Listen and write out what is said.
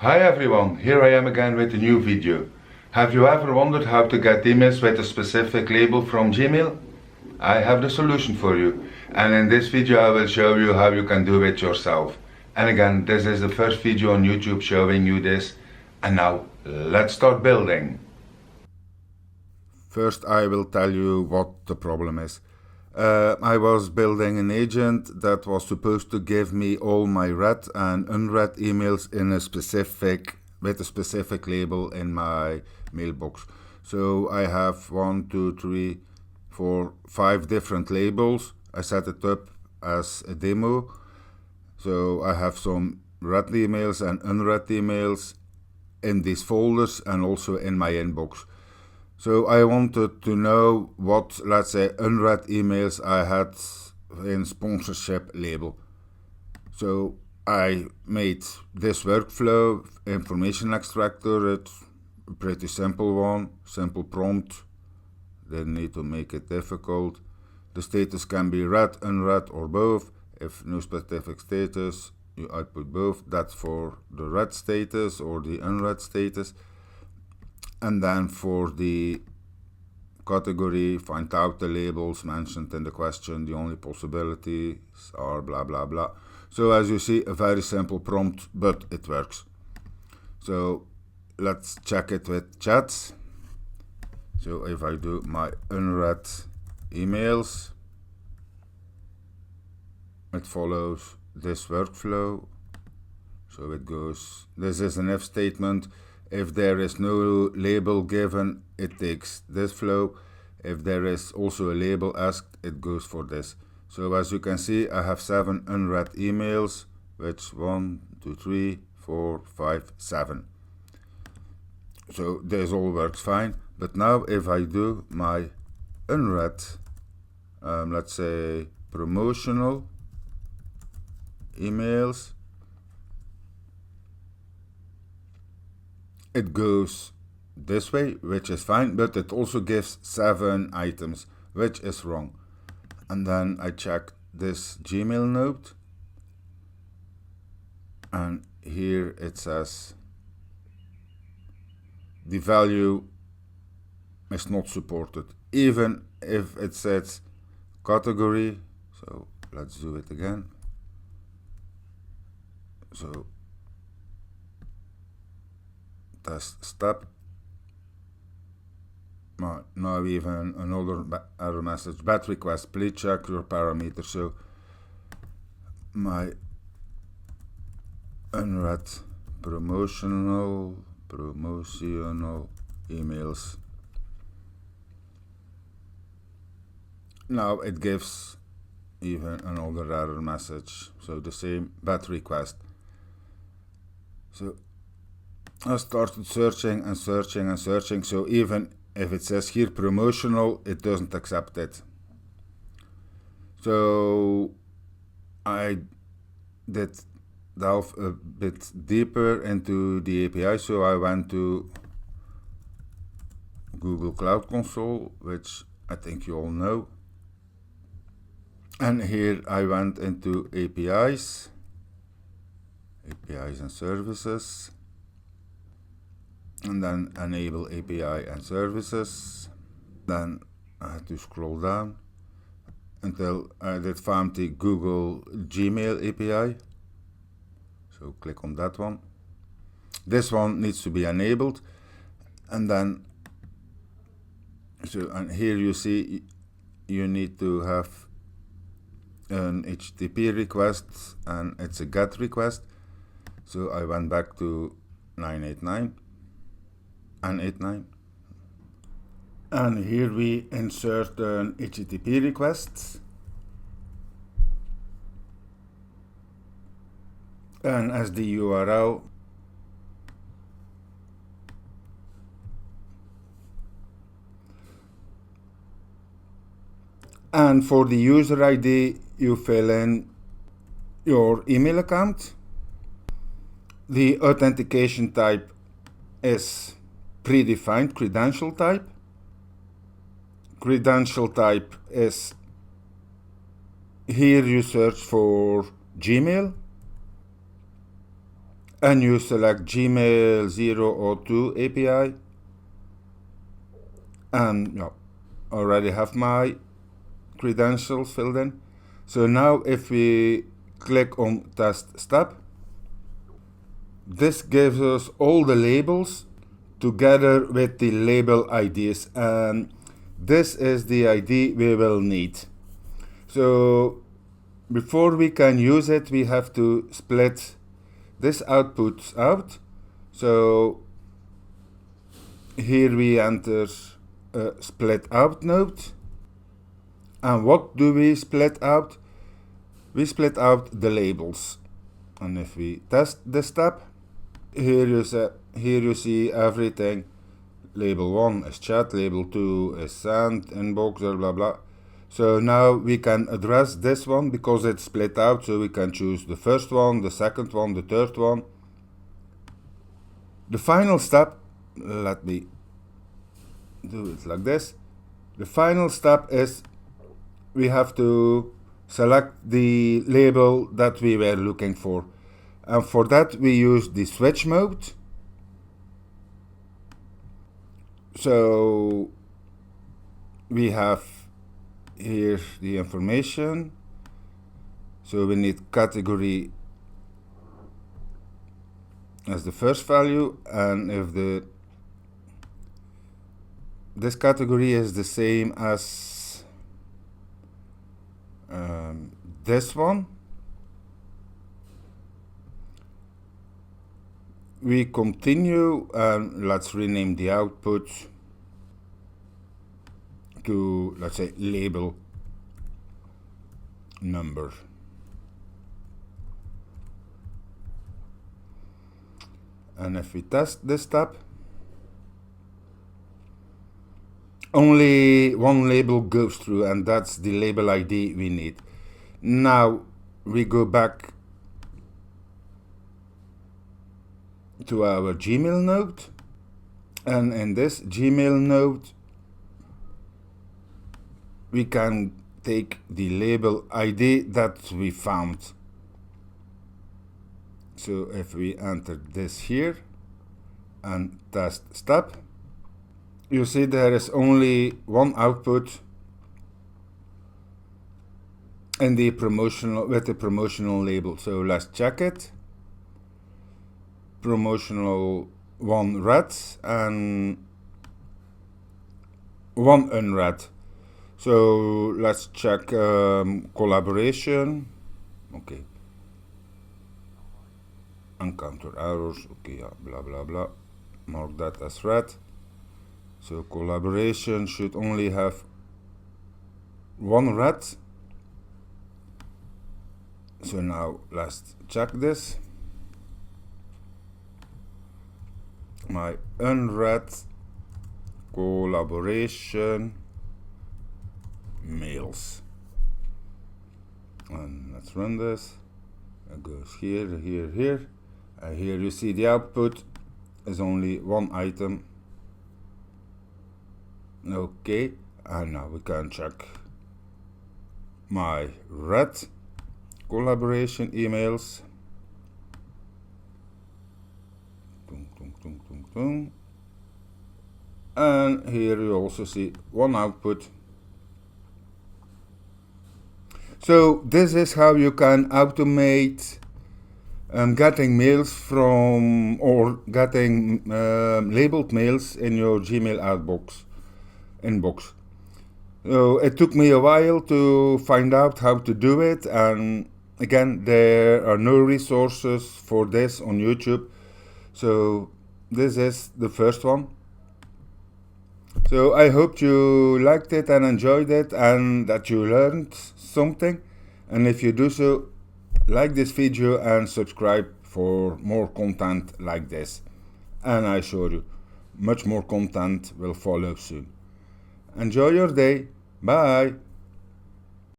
Hi everyone, here I am again with a new video. Have you ever wondered how to get emails with a specific label from Gmail? I have the solution for you, and in this video I will show you how you can do it yourself. And again, this is the first video on YouTube showing you this, and now let's start building. First I will tell you what the problem is. I was building an agent that was supposed to give me all my read and unread emails in with a specific label in my mailbox. So I have 1, 2, 3, 4, 5 different labels. I set it up as a demo. So I have some read emails and unread emails in these folders and also in my inbox. So I wanted to know what, let's say, unread emails I had in sponsorship label. So I made this workflow, information extractor. It's a pretty simple one, simple prompt. Didn't need to make it difficult. The status can be read, unread, or both. If no specific status, you output both. That's for the read status or the unread status. And then for the category, find out the labels mentioned in the question. The only possibilities are blah blah blah. So as you see, a very simple prompt, but it works. So let's check it with chats. So if I do my unread emails, it follows this workflow. So it goes, this is an if statement. If there is no label given, it takes this flow. If there is also a label asked, it goes for this. So as you can see, I have 7 unread emails, which 1, 2, 3, 4, 5, 7. So this all works fine. But now if I do my unread, let's say promotional emails, it goes this way, which is fine, but it also gives 7 items, which is wrong. And then I check this Gmail note, and here it says the value is not supported, even if it says category. So let's do it again. So test step. Now even another error message. Bad request. Please check your parameters. So my unread promotional emails. Now it gives even another error message. So the same bad request. So I started searching and searching and searching. So even if it says here promotional, it doesn't accept it. So I did delve a bit deeper into the API. So I went to Google Cloud Console, which I think you all know. And here I went into APIs and services. And then enable API and services. Then I had to scroll down until I did find the Google Gmail API. So click on that one. This one needs to be enabled. And then, and here you see you need to have an HTTP request, and it's a GET request. So I went back to N8N. And here we insert an HTTP request, and as the URL and for the user ID you fill in your email account. The authentication type is predefined credential type. Credential type is, here you search for Gmail, and you select Gmail 0 or 2 API, and yeah, already have my credentials filled in. So now if we click on test step, this gives us all the labels together with the label IDs, and this is the ID we will need. So before we can use it, we have to split this output out. So here we enter a split out node. And what do we split out? We split out the labels. And if we test this step, here you see everything. Label 1 is chat, label 2 is send, inbox, blah blah blah. So now we can address this one because it's split out, so we can choose the first one, the second one, the third one. The final step, let me do it like this. The final step is we have to select the label that we were looking for. And for that we use the switch mode. So we have here the information. So we need category as the first value, and if this category is the same as this one, we continue, and let's rename the output to, let's say, label number. And if we test this step, only one label goes through, and that's the label ID we need. Now we go back to our Gmail node, and in this Gmail node we can take the label ID that we found. So if we enter this here and test step, you see there is only one output in the promotional, with the promotional label. So let's check it. Promotional, one red and one unread. So let's check collaboration. Okay. Encounter errors. Okay, yeah, blah blah blah. Mark that as red. So collaboration should only have one red. So now let's check this. My unread collaboration mails. And let's run this. It goes here, here, here. And here you see the output is only one item. Okay, and now we can check my red collaboration emails. And here you also see one output. So this is how you can automate getting mails from, or getting labeled mails in your Gmail inbox. So it took me a while to find out how to do it, and again, there are no resources for this on YouTube. So this is the first one. So I hope you liked it and enjoyed it, and that you learned something. And if you do so, like this video and subscribe for more content like this. And I assure you, much more content will follow soon. Enjoy your day. Bye.